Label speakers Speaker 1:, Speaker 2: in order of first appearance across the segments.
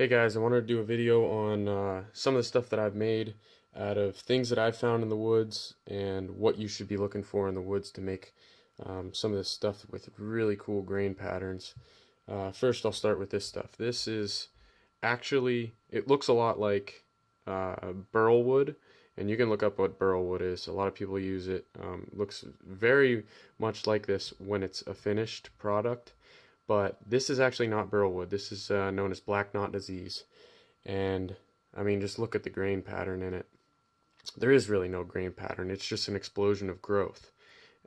Speaker 1: Hey guys, I wanted to do a video on some of the stuff that I've made out of things that I've found in the woods and what you should be looking for in the woods to make some of this stuff with really cool grain patterns. First, I'll start with this stuff. This is actually, it looks a lot like burl wood, and you can look up what burl wood is. A lot of people use it. Looks very much like this when it's a finished product. But this is actually not burlwood. This is known as black knot disease. And I mean, just look at the grain pattern in it. There is really no grain pattern. It's just an explosion of growth.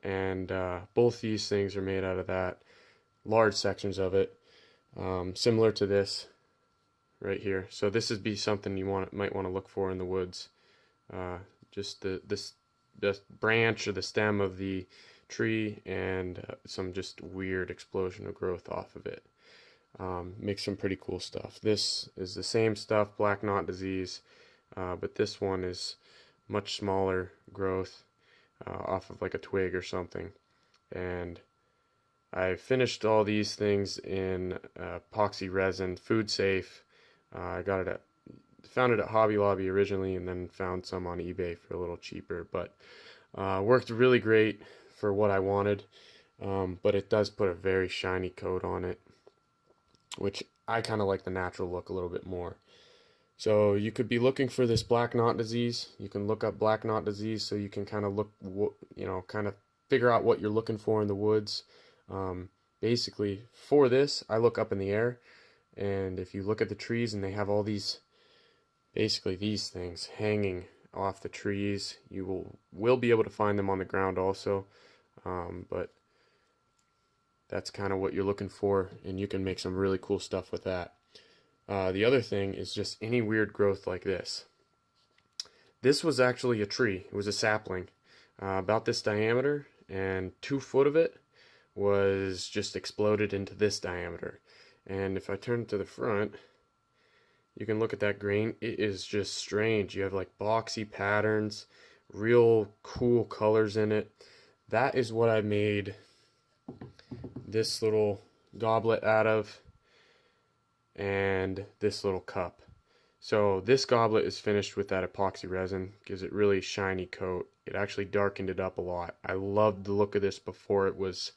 Speaker 1: And both these things are made out of that, large sections of it, similar to this right here. So this would be something you might want to look for in the woods. Just the branch or the stem of the tree and some just weird explosion of growth off of it. Makes some pretty cool stuff. This is the same stuff, black knot disease, but this one is much smaller growth off of like a twig or something. And I finished all these things in epoxy resin, food safe. I found it at Hobby Lobby originally, and then found some on eBay for a little cheaper, but worked really great for what I wanted, but it does put a very shiny coat on it, which I kind of like the natural look a little bit more. So you could be looking for this black knot disease. You can look up black knot disease so you can kind of kind of figure out what you're looking for in the woods. Basically, for this, I look up in the air, and if you look at the trees and they have all these, basically these things hanging off the trees, you will be able to find them on the ground also, but that's kind of what you're looking for, and you can make some really cool stuff with that. The other thing is just any weird growth like this. This was actually a tree. It was a sapling about this diameter, and 2 foot of it was just exploded into this diameter. And if I turn it to the front, you can look at that grain. It is just strange. You have like boxy patterns, real cool colors in it. That is what I made this little goblet out of, and this little cup. So this goblet is finished with that epoxy resin, gives it really shiny coat. It actually darkened it up a lot. I loved the look of this before it was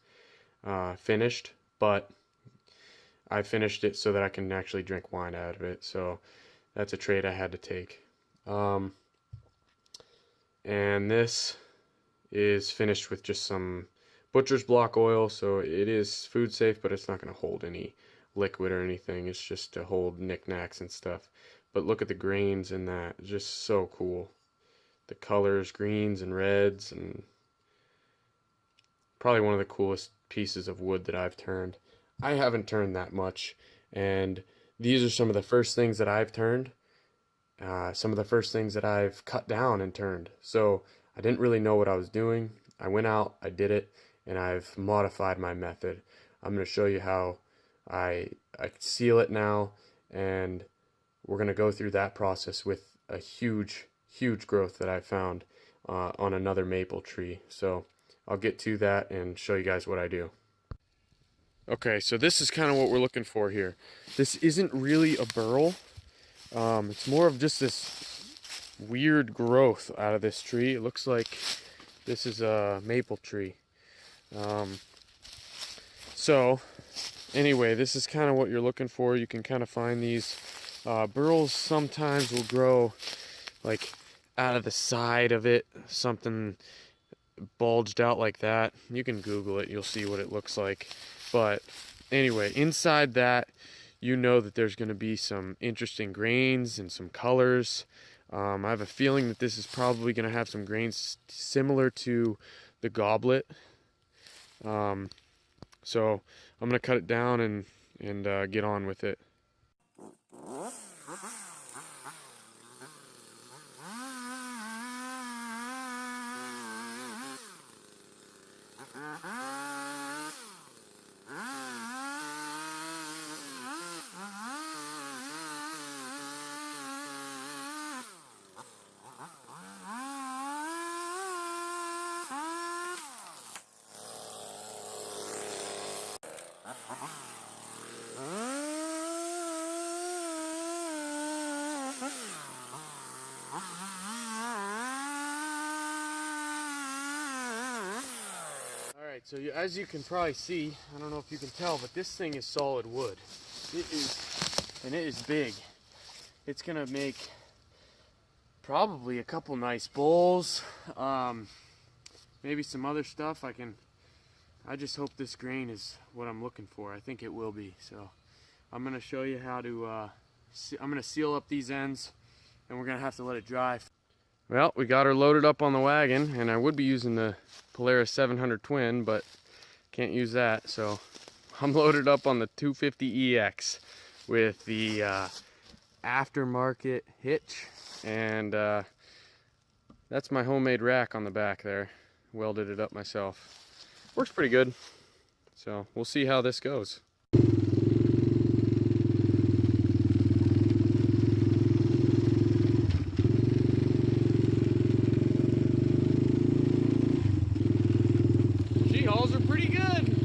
Speaker 1: finished, but I finished it so that I can actually drink wine out of it. So that's a trade I had to take. And this is finished with just some butcher's block oil, so it is food safe, but it's not going to hold any liquid or anything. It's just to hold knickknacks and stuff. But look at the grains in that. It's just so cool. The colors, greens and reds, and probably one of the coolest pieces of wood that I've turned. I haven't turned that much, and these are some of the first things that I've turned, some of the first things that I've cut down and turned. So I didn't really know what I was doing. I went out, I did it, and I've modified my method. I'm going to show you how I seal it now, and we're going to go through that process with a huge growth that I found on another maple tree. So I'll get to that and show you guys what I do. Okay, so this is kind of what we're looking for here. This isn't really a burl. It's more of just this weird growth out of this tree. It looks like this is a maple tree. So anyway, this is kind of what you're looking for. You can kind of find these. Burls sometimes will grow like out of the side of it, something bulged out like that. You can Google it, you'll see what it looks like. But anyway, inside that, you know that there's going to be some interesting grains and some colors. I have a feeling that this is probably going to have some grains similar to the goblet. So I'm going to cut it down and get on with it. Alright, so as you can probably see, I don't know if you can tell, but this thing is solid wood. It is big. It's gonna make probably a couple nice bowls, maybe some other stuff. I just hope this grain is what I'm looking for. I think it will be. So I'm gonna show you how to, I'm gonna seal up these ends, and we're gonna have to let it dry. Well, we got her loaded up on the wagon, and I would be using the Polaris 700 Twin, but can't use that. So I'm loaded up on the 250EX with the aftermarket hitch, and that's my homemade rack on the back there. Welded it up myself. Works pretty good. So we'll see how this goes. She-hauls are pretty good.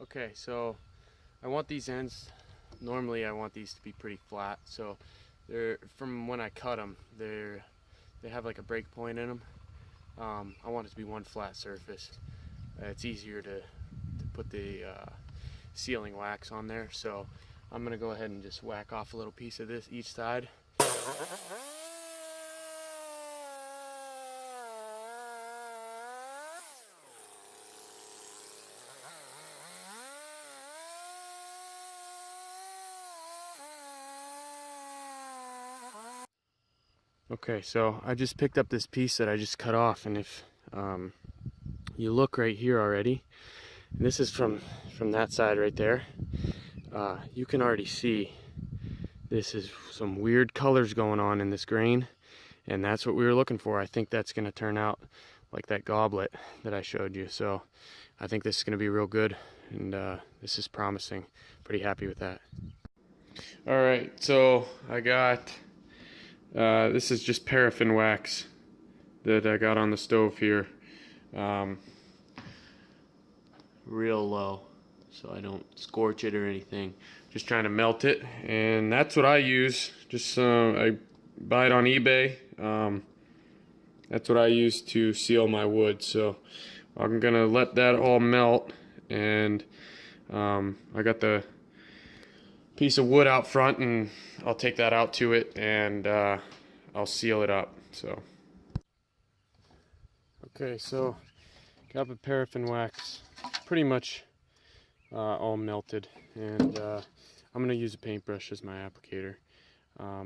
Speaker 1: Okay, so I want these ends, normally I want these to be pretty flat, so they're, from when I cut them, they have like a break point in them. I want it to be one flat surface. It's easier to put the sealing wax on there, so I'm gonna go ahead and just whack off a little piece of this each side. Okay, so I just picked up this piece that I just cut off, and if you look right here already, and this is from that side right there, you can already see this is some weird colors going on in this grain, and that's what we were looking for. I think that's going to turn out like that goblet that I showed you, so I think this is going to be real good, and this is promising. Pretty happy with that. Alright, so I got this is just paraffin wax that I got on the stove here, real low so I don't scorch it or anything. Just trying to melt it, and that's what I use. Just I buy it on eBay. That's what I use to seal my wood. So I'm gonna let that all melt, and I got the piece of wood out front, and I'll take that out to it, and I'll seal it up. So okay, so got the paraffin wax pretty much all melted, and I'm gonna use a paintbrush as my applicator. A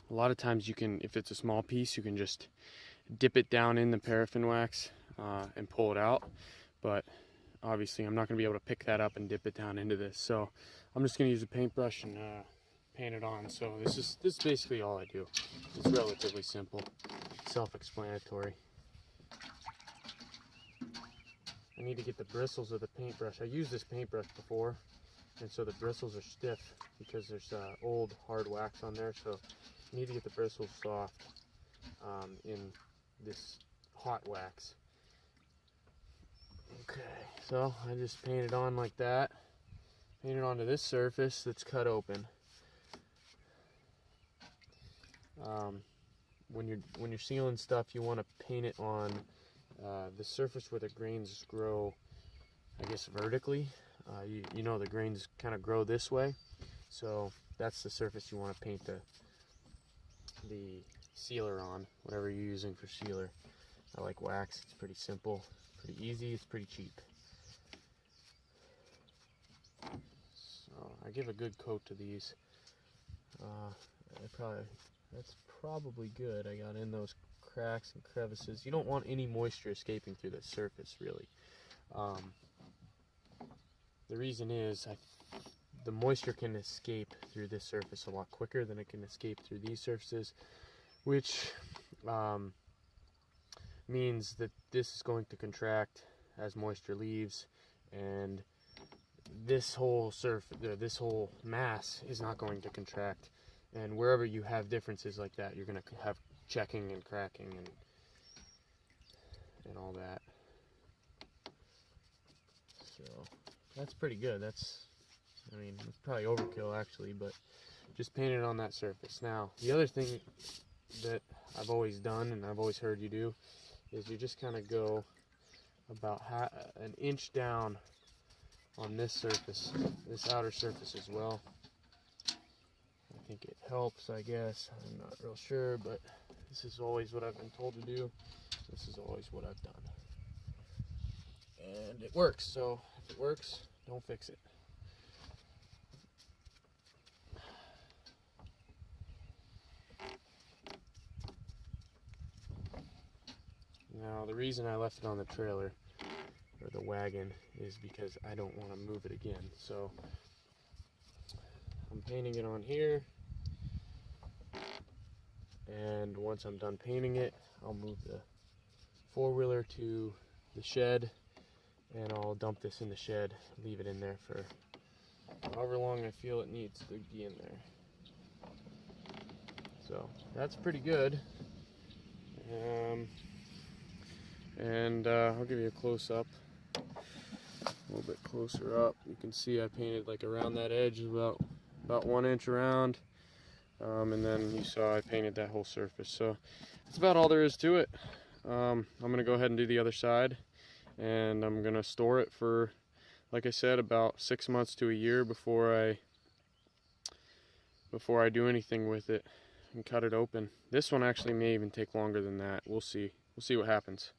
Speaker 1: lot of times you can, if it's a small piece, you can just dip it down in the paraffin wax and pull it out, but obviously I'm not gonna be able to pick that up and dip it down into this, so I'm just gonna use a paintbrush and paint it on. So this is basically all I do. It's relatively simple, self-explanatory. I need to get the bristles of the paintbrush. I used this paintbrush before, and so the bristles are stiff because there's old hard wax on there, so I need to get the bristles soft in this hot wax. Okay, so I just paint it on like that. Paint it onto this surface that's cut open. When you're sealing stuff, you want to paint it on the surface where the grains grow, I guess, vertically. You know, the grains kind of grow this way, so that's the surface you want to paint the sealer on, whatever you're using for sealer. I like wax. It's pretty simple, pretty easy, it's pretty cheap. So I give a good coat to these. That's probably good. I got in those cracks and crevices. You don't want any moisture escaping through the surface, really. The reason is the moisture can escape through this surface a lot quicker than it can escape through these surfaces, which means that this is going to contract as moisture leaves, and this whole this whole mass is not going to contract. And wherever you have differences like that, you're going to have checking and cracking and all that. So that's pretty good. I mean, it's probably overkill actually, but just paint it on that surface. Now, the other thing that I've always done and I've always heard you do is you just kind of go about an inch down on this surface, this outer surface as well. I think it helps, I guess. I'm not real sure, but this is always what I've been told to do. This is always what I've done. And it works, so if it works, don't fix it. Now, the reason I left it on the trailer, or the wagon, is because I don't want to move it again. So, I'm painting it on here, and once I'm done painting it, I'll move the four-wheeler to the shed, and I'll dump this in the shed, leave it in there for however long I feel it needs to be in there. So, that's pretty good. I'll give you a close-up, a little bit closer up. You can see I painted like around that edge, about 1 inch around, and then you saw I painted that whole surface. So that's about all there is to it. I'm gonna go ahead and do the other side, and I'm gonna store it for, like I said, about 6 months to a year before I do anything with it and cut it open. This one actually may even take longer than that. We'll see what happens.